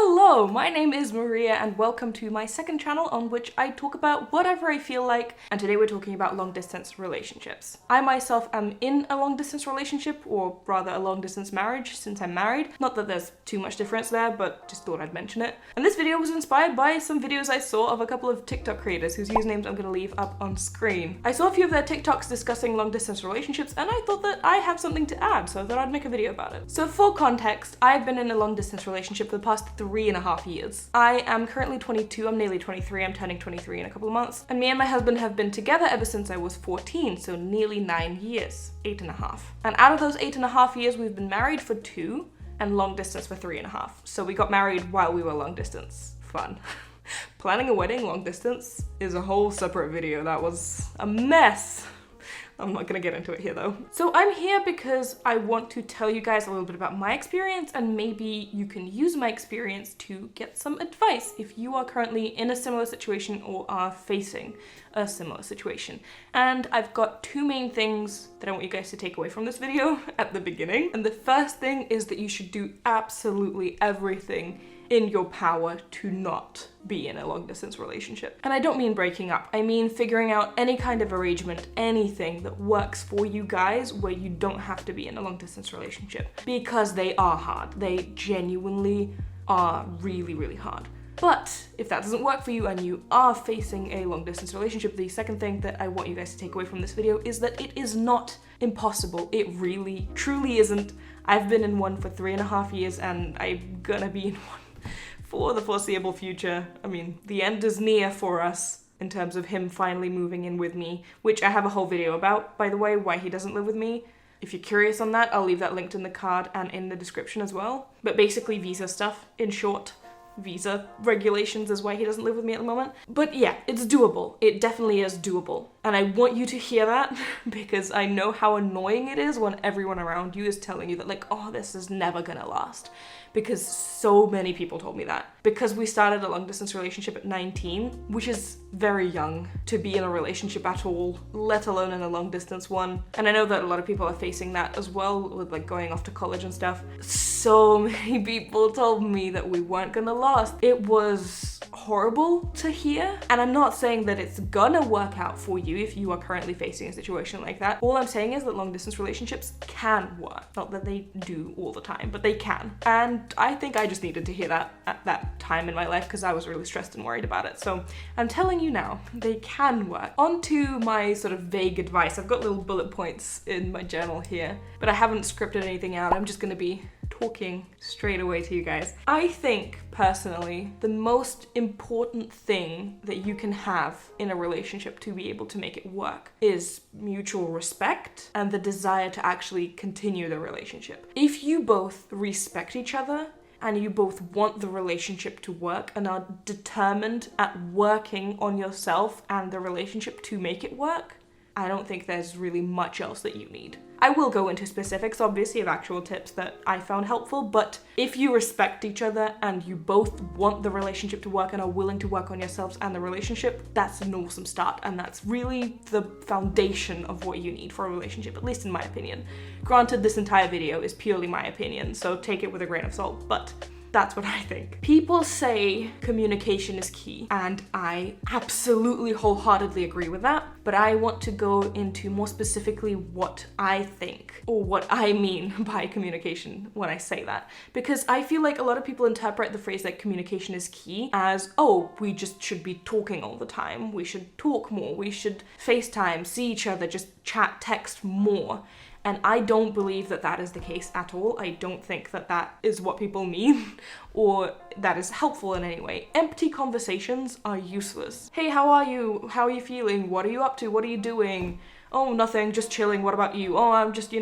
Hello, my name is Maria and welcome to my second channel on which I talk about whatever I feel like, and today we're talking about long distance relationships. I myself am in a long distance relationship, or rather a long distance marriage since I'm married. Not that there's too much difference there, but just thought I'd mention it. And this video was inspired by some videos I saw of a couple of TikTok creators whose usernames I'm gonna leave up on screen. I saw a few of their TikToks discussing long distance relationships and I thought that I have something to add, so I thought I'd make a video about it. So for context, I've been in a long distance relationship for the past 3.5 years. I am currently 22, I'm nearly 23, I'm turning 23 in a couple of months. And me and my husband have been together ever since I was 14, so nearly 9 years, 8.5. And out of those 8.5 years, we've been married for 2 and long distance for 3.5. So we got married while we were long distance. Fun. Planning a wedding long distance is a whole separate video. That was a mess. I'm not gonna get into it here though. So I'm here because I want to tell you guys a little bit about my experience, and maybe you can use my experience to get some advice if you are currently in a similar situation or are facing a similar situation. And I've got 2 main things that I want you guys to take away from this video at the beginning. And the first thing is that you should do absolutely everything in your power to not be in a long distance relationship. And I don't mean breaking up, I mean figuring out any kind of arrangement, anything that works for you guys where you don't have to be in a long distance relationship. Because they are hard. They genuinely are really, really hard. But if that doesn't work for you and you are facing a long distance relationship, the second thing that I want you guys to take away from this video is that it is not impossible. It really, truly isn't. I've been in one for 3.5 years and I'm gonna be in one for the foreseeable future. I mean, the end is near for us in terms of him finally moving in with me, which I have a whole video about, by the way, why he doesn't live with me. If you're curious on that, I'll leave that linked in the card and in the description as well. But basically visa stuff, in short. Visa regulations is why he doesn't live with me at the moment. But yeah, it's doable. It definitely is doable. And I want you to hear that because I know how annoying it is when everyone around you is telling you that like, oh, this is never gonna last. Because so many people told me that. Because we started a long distance relationship at 19, which is very young to be in a relationship at all, let alone in a long distance one. And I know that a lot of people are facing that as well with like going off to college and stuff. So many people told me that we weren't gonna last. It was horrible to hear. And I'm not saying that it's gonna work out for you if you are currently facing a situation like that. All I'm saying is that long distance relationships can work. Not that they do all the time, but they can. And I think I just needed to hear that at that time in my life because I was really stressed and worried about it. So I'm telling you now, they can work. On to my sort of vague advice. I've got little bullet points in my journal here, but I haven't scripted anything out. I'm just gonna be talking straight away to you guys. I think, personally, the most important thing that you can have in a relationship to be able to make it work is mutual respect and the desire to actually continue the relationship. If you both respect each other and you both want the relationship to work and are determined at working on yourself and the relationship to make it work, I don't think there's really much else that you need. I will go into specifics, obviously, of actual tips that I found helpful, but if you respect each other and you both want the relationship to work and are willing to work on yourselves and the relationship, that's an awesome start, and that's really the foundation of what you need for a relationship, at least in my opinion. Granted, this entire video is purely my opinion, so take it with a grain of salt, but that's what I think. People say communication is key, and I absolutely wholeheartedly agree with that, but I want to go into more specifically what I think, or what I mean by communication when I say that. Because I feel like a lot of people interpret the phrase like communication is key as, oh, we just should be talking all the time, we should talk more, we should FaceTime, see each other, just chat, text more. And I don't believe that that is the case at all. I don't think that that is what people mean or that is helpful in any way. Empty conversations are useless. Hey, how are you? How are you feeling? What are you up to? What are you doing? Oh, nothing, just chilling. What about you? Oh, I'm just,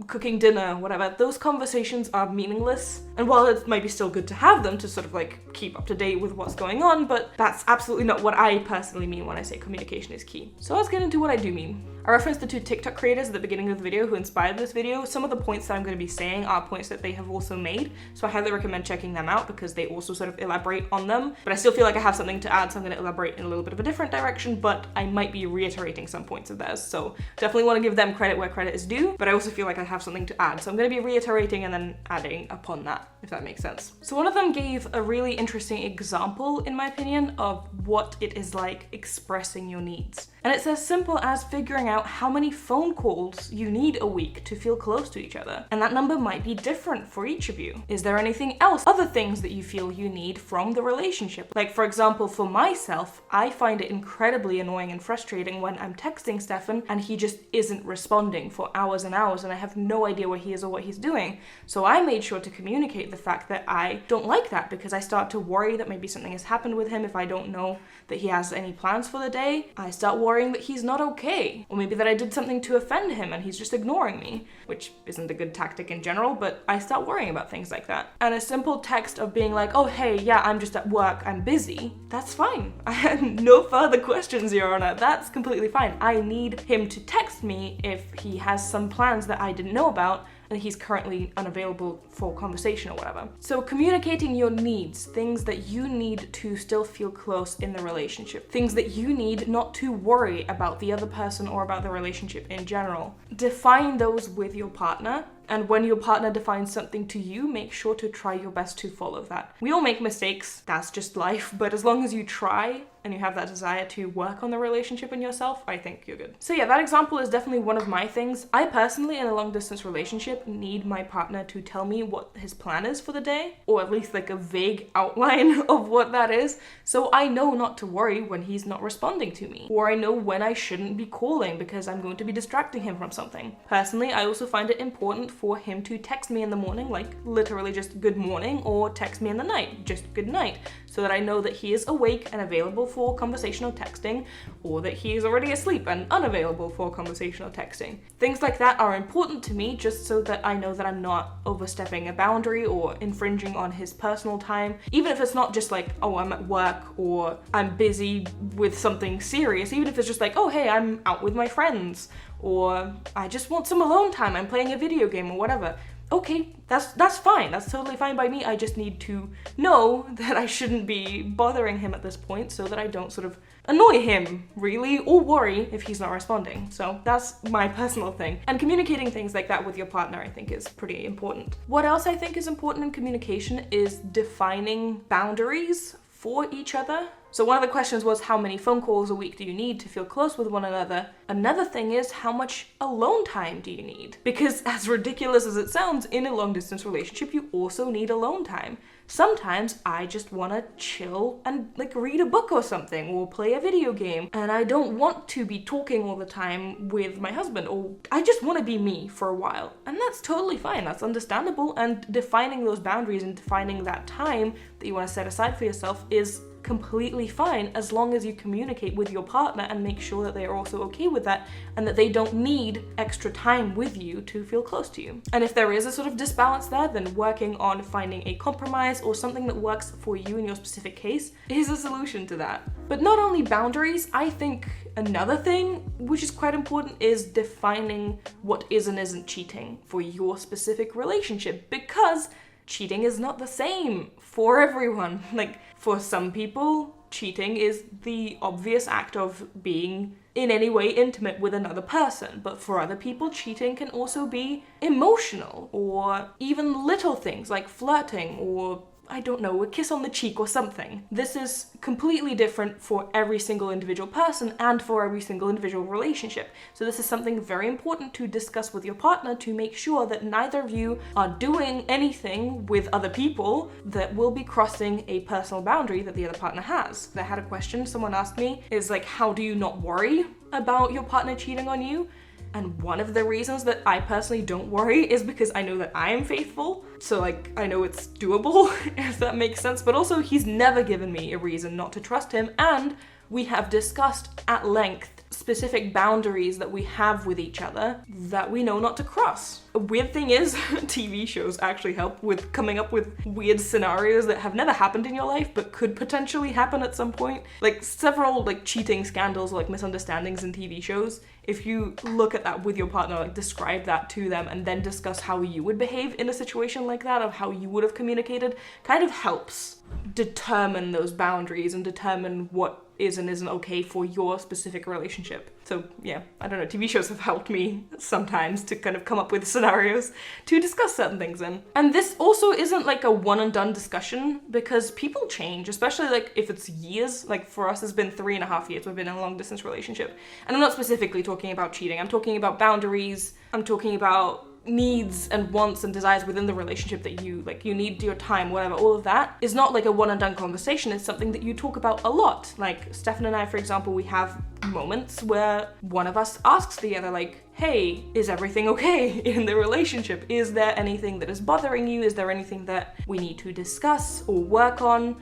cooking dinner, whatever. Those conversations are meaningless. And while it might be still good to have them to sort of like keep up to date with what's going on, but that's absolutely not what I personally mean when I say communication is key. So let's get into what I do mean. I referenced the two TikTok creators at the beginning of the video who inspired this video. Some of the points that I'm going to be saying are points that they have also made, so I highly recommend checking them out because they also sort of elaborate on them. But I still feel like I have something to add, so I'm going to elaborate in a little bit of a different direction, but I might be reiterating some points of theirs. So definitely want to give them credit where credit is due, but I also feel like I have something to add. So I'm going to be reiterating and then adding upon that, if that makes sense. So one of them gave a really interesting example, in my opinion, of what it is like expressing your needs. And it's as simple as figuring out how many phone calls you need a week to feel close to each other. And that number might be different for each of you. Is there anything else, other things that you feel you need from the relationship? Like, for example, for myself, I find it incredibly annoying and frustrating when I'm texting Stefan and he just isn't responding for hours and hours and I have no idea where he is or what he's doing. So I made sure to communicate the fact that I don't like that because I start to worry that maybe something has happened with him if I don't know that he has any plans for the day. I start worrying that he's not okay, or maybe that I did something to offend him and he's just ignoring me, which isn't a good tactic in general, but I start worrying about things like that. And a simple text of being like, oh hey, yeah, I'm just at work, I'm busy, that's fine. I had no further questions, Your Honor. That's completely fine. I need him to text me if he has some plans that I didn't know about and he's currently unavailable for conversation or whatever. So communicating your needs, things that you need to still feel close in the relationship, things that you need not to worry about the other person or about the relationship in general. Define those with your partner. And when your partner defines something to you, make sure to try your best to follow that. We all make mistakes, that's just life, but as long as you try and you have that desire to work on the relationship and yourself, I think you're good. So yeah, that example is definitely one of my things. I personally, in a long distance relationship, need my partner to tell me what his plan is for the day, or at least like a vague outline of what that is, so I know not to worry when he's not responding to me, or I know when I shouldn't be calling because I'm going to be distracting him from something. Personally, I also find it important for him to text me in the morning, like literally just good morning, or text me in the night, just good night, so that I know that he is awake and available for conversational texting, or that he is already asleep and unavailable for conversational texting. Things like that are important to me just so that I know that I'm not overstepping a boundary or infringing on his personal time, even if it's not just like, oh, I'm at work or I'm busy with something serious, even if it's just like, oh, hey, I'm out with my friends, or I just want some alone time, I'm playing a video game or whatever. Okay, that's fine, that's totally fine by me. I just need to know that I shouldn't be bothering him at this point so that I don't sort of annoy him, really, or worry if he's not responding. So that's my personal thing. And communicating things like that with your partner, I think, is pretty important. What else I think is important in communication is defining boundaries for each other. So one of the questions was, how many phone calls a week do you need to feel close with one another? Another thing is, how much alone time do you need? Because as ridiculous as it sounds, in a long distance relationship, you also need alone time. Sometimes I just want to chill and like read a book or something, or play a video game, and I don't want to be talking all the time with my husband, or I just want to be me for a while. And that's totally fine, that's understandable, and defining those boundaries and defining that time that you want to set aside for yourself is completely fine, as long as you communicate with your partner and make sure that they are also okay with that and that they don't need extra time with you to feel close to you. And if there is a sort of disbalance there, then working on finding a compromise or something that works for you in your specific case is a solution to that. But not only boundaries, I think another thing which is quite important is defining what is and isn't cheating for your specific relationship, because cheating is not the same for everyone. Like, for some people, cheating is the obvious act of being in any way intimate with another person. But for other people, cheating can also be emotional, or even little things like flirting, or I don't know, a kiss on the cheek or something. This is completely different for every single individual person and for every single individual relationship. So this is something very important to discuss with your partner to make sure that neither of you are doing anything with other people that will be crossing a personal boundary that the other partner has. I had a question someone asked me, is like, how do you not worry about your partner cheating on you? And one of the reasons that I personally don't worry is because I know that I am faithful. So like, I know it's doable, if that makes sense. But also, he's never given me a reason not to trust him. And we have discussed at length specific boundaries that we have with each other that we know not to cross. A weird thing is, TV shows actually help with coming up with weird scenarios that have never happened in your life but could potentially happen at some point. Like several like cheating scandals or like misunderstandings in TV shows. If you look at that with your partner, like describe that to them and then discuss how you would behave in a situation like that, of how you would have communicated, kind of helps determine those boundaries and determine what is and isn't okay for your specific relationship. So yeah, I don't know, TV shows have helped me sometimes to kind of come up with scenarios to discuss certain things in. And this also isn't like a one and done discussion because people change, especially like if it's years. Like for us, it's been 3.5 years we've been in a long distance relationship. And I'm not specifically talking about cheating, I'm talking about boundaries, I'm talking about needs and wants and desires within the relationship that you need your time, whatever. All of that is not like a one and done conversation. It's something that you talk about a lot. Like Stefan and I, for example, we have moments where one of us asks the other, like, hey, is everything okay in the relationship? Is there anything that is bothering you? Is there anything that we need to discuss or work on?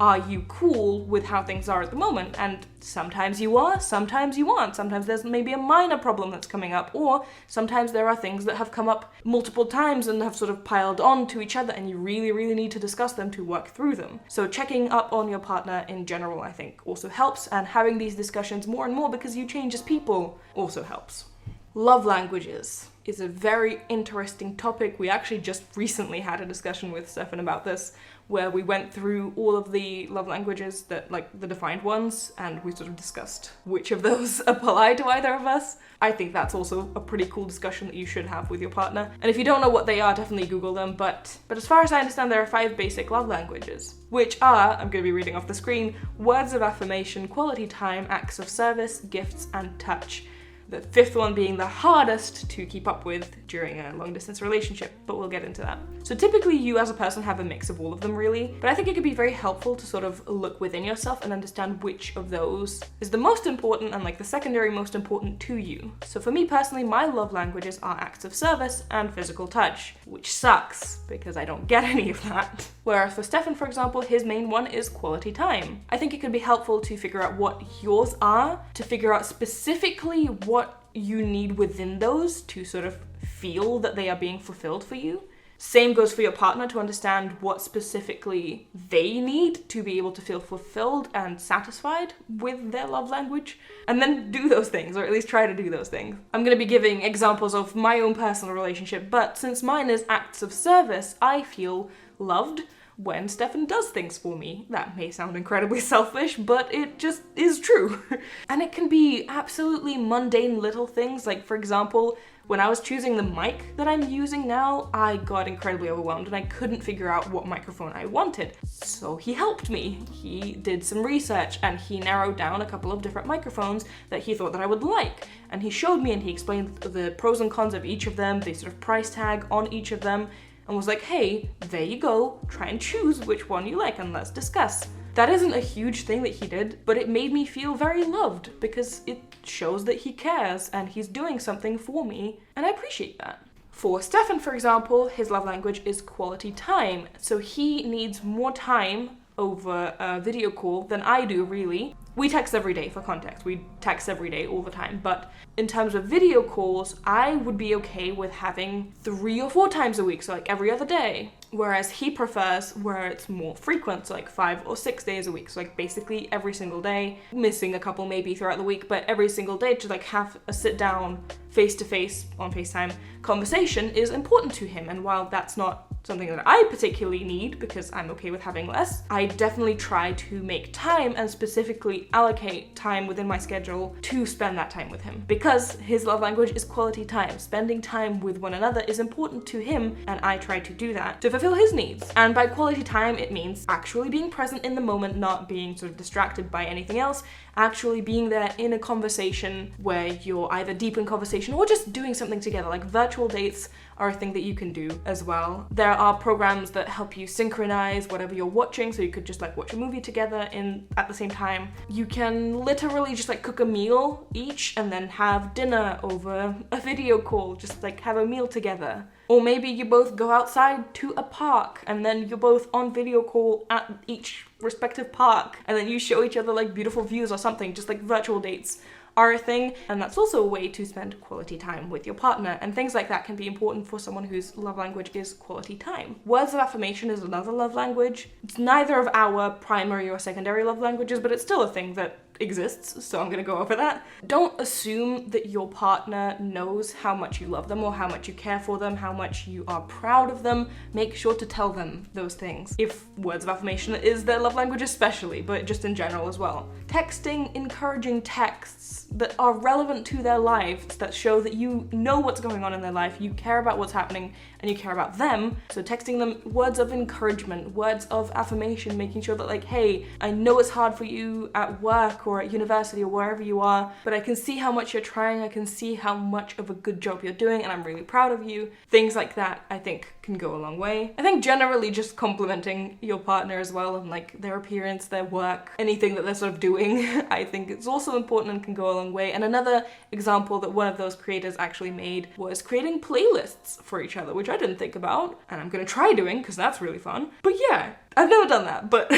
Are you cool with how things are at the moment? And sometimes you are, sometimes you aren't. Sometimes there's maybe a minor problem that's coming up, or sometimes there are things that have come up multiple times and have sort of piled on to each other and you really, really need to discuss them to work through them. So checking up on your partner in general, I think, also helps, and having these discussions more and more because you change as people also helps. Love languages is a very interesting topic. We actually just recently had a discussion with Stefan about this, where we went through all of the love languages that, like, the defined ones, and we sort of discussed which of those apply to either of us. I think that's also a pretty cool discussion that you should have with your partner. And if you don't know what they are, definitely Google them. But as far as I understand, there are 5 basic love languages, which are, I'm going to be reading off the screen, words of affirmation, quality time, acts of service, gifts, and touch. The 5th one being the hardest to keep up with during a long distance relationship, but we'll get into that. So typically you as a person have a mix of all of them really, but I think it could be very helpful to sort of look within yourself and understand which of those is the most important and like the secondary most important to you. So for me personally, my love languages are acts of service and physical touch, which sucks because I don't get any of that. Whereas for Stefan, for example, his main one is quality time. I think it could be helpful to figure out what yours are, to figure out specifically what you need within those to sort of feel that they are being fulfilled for you. Same goes for your partner, to understand what specifically they need to be able to feel fulfilled and satisfied with their love language, and then do those things, or at least try to do those things. I'm going to be giving examples of my own personal relationship, but since mine is acts of service, I feel loved when Stefan does things for me. That may sound incredibly selfish, but it just is true. And it can be absolutely mundane little things, like for example, when I was choosing the mic that I'm using now, I got incredibly overwhelmed and I couldn't figure out what microphone I wanted. So he helped me. He did some research and he narrowed down a couple of different microphones that he thought that I would like. And he showed me and he explained the pros and cons of each of them, the sort of price tag on each of them, and was like, hey, there you go, try and choose which one you like and let's discuss. That isn't a huge thing that he did, but it made me feel very loved because it shows that he cares and he's doing something for me, and I appreciate that. For Stefan, for example, his love language is quality time, so he needs more time over a video call than I do, really. We text every day, for context. We text every day, all the time. But in terms of video calls, I would be okay with having 3 or 4 times a week, so like every other day. Whereas he prefers where it's more frequent, so like 5 or 6 days a week. So like basically every single day, missing a couple maybe throughout the week, but every single day to like have a sit down, face-to-face, on FaceTime conversation is important to him. And while that's not something that I particularly need because I'm okay with having less, I definitely try to make time and specifically allocate time within my schedule to spend that time with him, because his love language is quality time. Spending time with one another is important to him, and I try to do that to fulfill his needs. And by quality time, it means actually being present in the moment, not being sort of distracted by anything else, actually being there in a conversation where you're either deep in conversation or just doing something together. Like virtual dates are a thing that you can do as well. There are programs that help you synchronize whatever you're watching, so you could just like watch a movie together at the same time. You can literally just like cook a meal each and then have dinner over a video call, just like have a meal together. Or maybe you both go outside to a park and then you're both on video call at each respective park and then you show each other like beautiful views or something. Just like virtual dates are a thing, and that's also a way to spend quality time with your partner, and things like that can be important for someone whose love language is quality time. Words of affirmation is another love language. It's neither of our primary or secondary love languages, but it's still a thing that exists, so I'm gonna go over that. Don't assume that your partner knows how much you love them or how much you care for them, how much you are proud of them. Make sure to tell them those things. If words of affirmation is their love language especially, but just in general as well. Texting encouraging texts that are relevant to their lives, that show that you know what's going on in their life, you care about what's happening, and you care about them. So texting them words of encouragement, words of affirmation, making sure that like, hey, I know it's hard for you at work or at university or wherever you are, but I can see how much you're trying, I can see how much of a good job you're doing, and I'm really proud of you. Things like that, I think, can go a long way. I think generally just complimenting your partner as well, and like their appearance, their work, anything that they're sort of doing, I think it's also important and can go a long way. And another example that one of those creators actually made was creating playlists for each other, which I didn't think about, and I'm gonna try doing because that's really fun. But yeah, I've never done that, but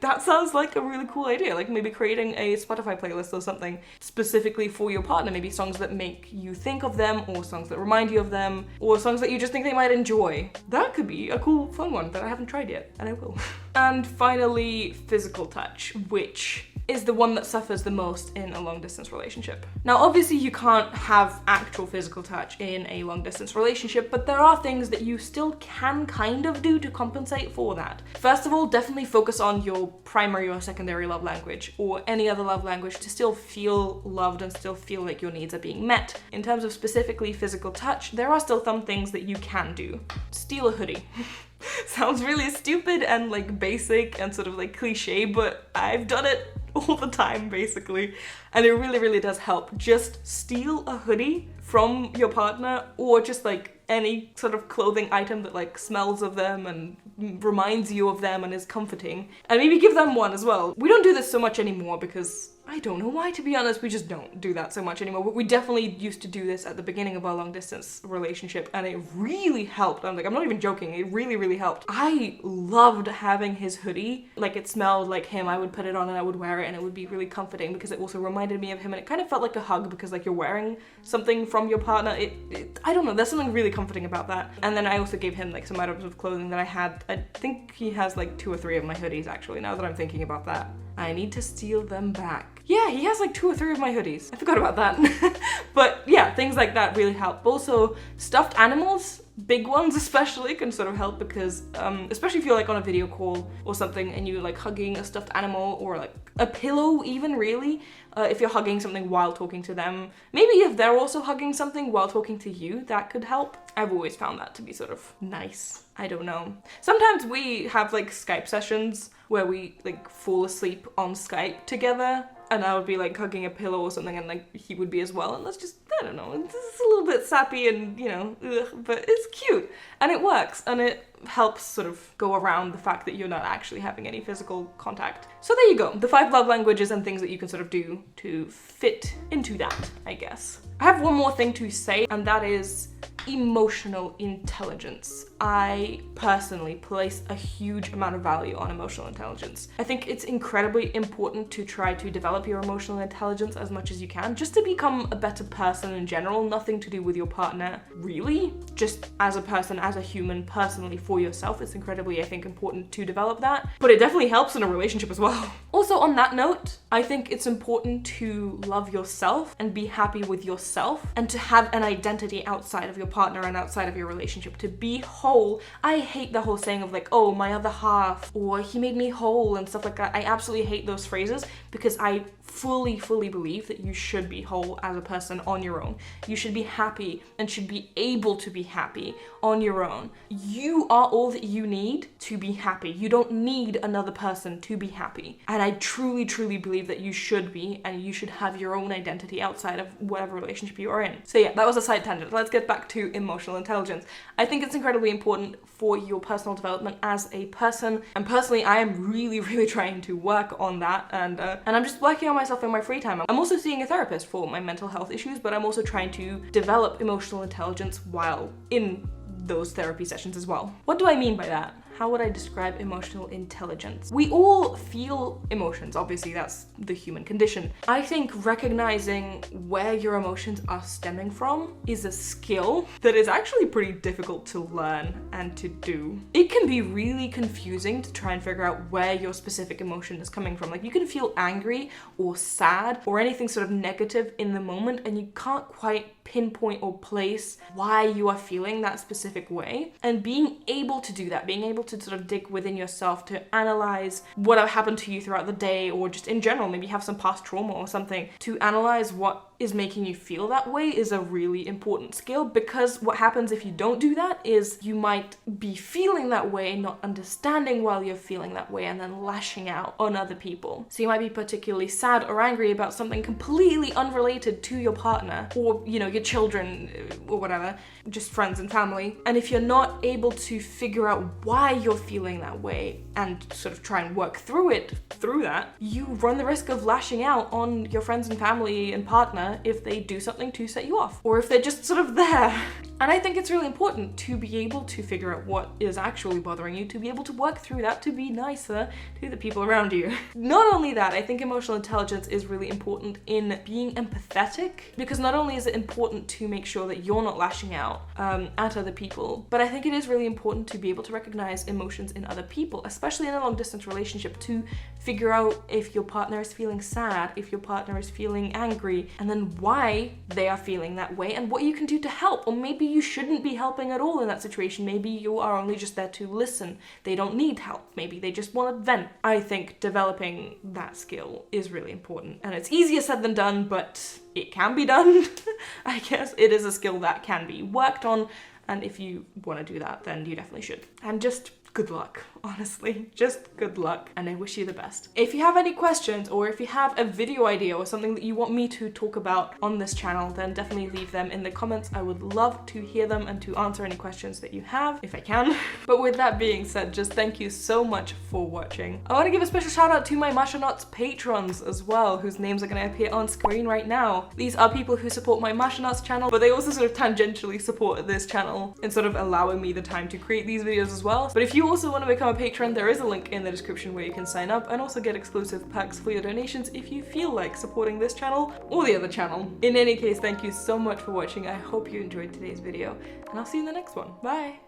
that sounds like a really cool idea. Like maybe creating a Spotify playlist or something specifically for your partner, maybe songs that make you think of them, or songs that remind you of them, or songs that you just think they might enjoy. That could be a cool, fun one that I haven't tried yet, and I will. And finally, physical touch, which is the one that suffers the most in a long distance relationship. Now, obviously you can't have actual physical touch in a long distance relationship, but there are things that you still can kind of do to compensate for that. First of all, definitely focus on your primary or secondary love language, or any other love language, to still feel loved and still feel like your needs are being met. In terms of specifically physical touch, there are still some things that you can do. Steal a hoodie. Sounds really stupid and like basic and sort of like cliche, but I've done it all the time basically, and it really, really does help. Just steal a hoodie from your partner, or just like any sort of clothing item that like smells of them and reminds you of them and is comforting, and maybe give them one as well. We don't do this so much anymore because I don't know why, to be honest, we just don't do that so much anymore, but we definitely used to do this at the beginning of our long distance relationship, and it really helped. I'm not even joking, it really, really helped. I loved having his hoodie. Like, it smelled like him. I would put it on and I would wear it, and it would be really comforting because it also reminded me of him, and it kind of felt like a hug because like you're wearing something from your partner. I don't know, there's something really comforting about that. And then I also gave him like some items of clothing that I had. I think he has like 2 or 3 of my hoodies actually, now that I'm thinking about that. I need to steal them back. Yeah, he has like 2 or 3 of my hoodies. I forgot about that. But yeah, things like that really help. Also, stuffed animals, big ones especially, can sort of help because, especially if you're like on a video call or something and you're like hugging a stuffed animal, or like a pillow even, really. If you're hugging something while talking to them, maybe if they're also hugging something while talking to you, that could help. I've always found that to be sort of nice. I don't know. Sometimes we have like Skype sessions where we like fall asleep on Skype together, and I would be like hugging a pillow or something, and like he would be as well, and that's just, I don't know, it's a little bit sappy and, you know, ugh, but it's cute and it works, and it helps sort of go around the fact that you're not actually having any physical contact. So there you go, the 5 love languages and things that you can sort of do to fit into that, I guess. I have one more thing to say, and that is emotional intelligence. I personally place a huge amount of value on emotional intelligence. I think it's incredibly important to try to develop your emotional intelligence as much as you can, just to become a better person in general. Nothing to do with your partner, really. Just as a person, as a human, personally for yourself, it's incredibly, I think, important to develop that. But it definitely helps in a relationship as well. Also, on that note, I think it's important to love yourself and be happy with yourself, and to have an identity outside of your partner and outside of your relationship, to be whole. I hate the whole saying of like, oh, my other half, or he made me whole and stuff like that. I absolutely hate those phrases because I fully believe that you should be whole as a person on your own. You should be happy and should be able to be happy on your own. You are all that you need to be happy. You don't need another person to be happy. And I truly believe that you should be, and you should have your own identity outside of whatever relationship you are in. So yeah, that was a side tangent. Let's get back to emotional intelligence. I think it's incredibly important for your personal development as a person, and personally I am really trying to work on that, and I'm just working on myself in my free time. I'm also seeing a therapist for my mental health issues, but I'm also trying to develop emotional intelligence while in those therapy sessions as well. What do I mean by that? how would I describe emotional intelligence? We all feel emotions, obviously that's the human condition. I think recognizing where your emotions are stemming from is a skill that is actually pretty difficult to learn and to do. It can be really confusing to try and figure out where your specific emotion is coming from. Like, you can feel angry or sad or anything sort of negative in the moment, and you can't quite pinpoint or place why you are feeling that specific way. And being able to do that, being able to sort of dig within yourself to analyze what happened to you throughout the day, or just in general, maybe you have some past trauma or something, to analyze what is making you feel that way is a really important skill, because what happens if you don't do that is you might be feeling that way, not understanding why you're feeling that way, and then lashing out on other people. So you might be particularly sad or angry about something completely unrelated to your partner, or, you know, your children or whatever, just friends and family. And if you're not able to figure out why you're feeling that way and sort of try and work through that, you run the risk of lashing out on your friends and family and partner if they do something to set you off, or if they're just sort of there. And I think it's really important to be able to figure out what is actually bothering you, to be able to work through that, to be nicer to the people around you. Not only that, I think emotional intelligence is really important in being empathetic, because not only is it important to make sure that you're not lashing out at other people, but I think it is really important to be able to recognize emotions in other people, especially in a long distance relationship, to figure out if your partner is feeling sad, if your partner is feeling angry, and then why they are feeling that way and what you can do to help. Or maybe you shouldn't be helping at all in that situation. Maybe you are only just there to listen. They don't need help. Maybe they just want to vent. I think developing that skill is really important, and it's easier said than done, but it can be done. I guess it is a skill that can be worked on, and if you want to do that, then you definitely should. And just good luck, honestly, just good luck, and I wish you the best. If you have any questions, or if you have a video idea or something that you want me to talk about on this channel, then definitely leave them in the comments. I would love to hear them and to answer any questions that you have, if I can. But with that being said, just thank you so much for watching. I want to give a special shout out to my Masha patrons as well, whose names are going to appear on screen right now. These are people who support my Masha channel, but they also sort of tangentially support this channel and sort of allowing me the time to create these videos as well. But if you also want to become a patron, there is a link in the description where you can sign up and also get exclusive perks for your donations if you feel like supporting this channel or the other channel. In any case, thank you so much for watching. I hope you enjoyed today's video, and I'll see you in the next one. Bye!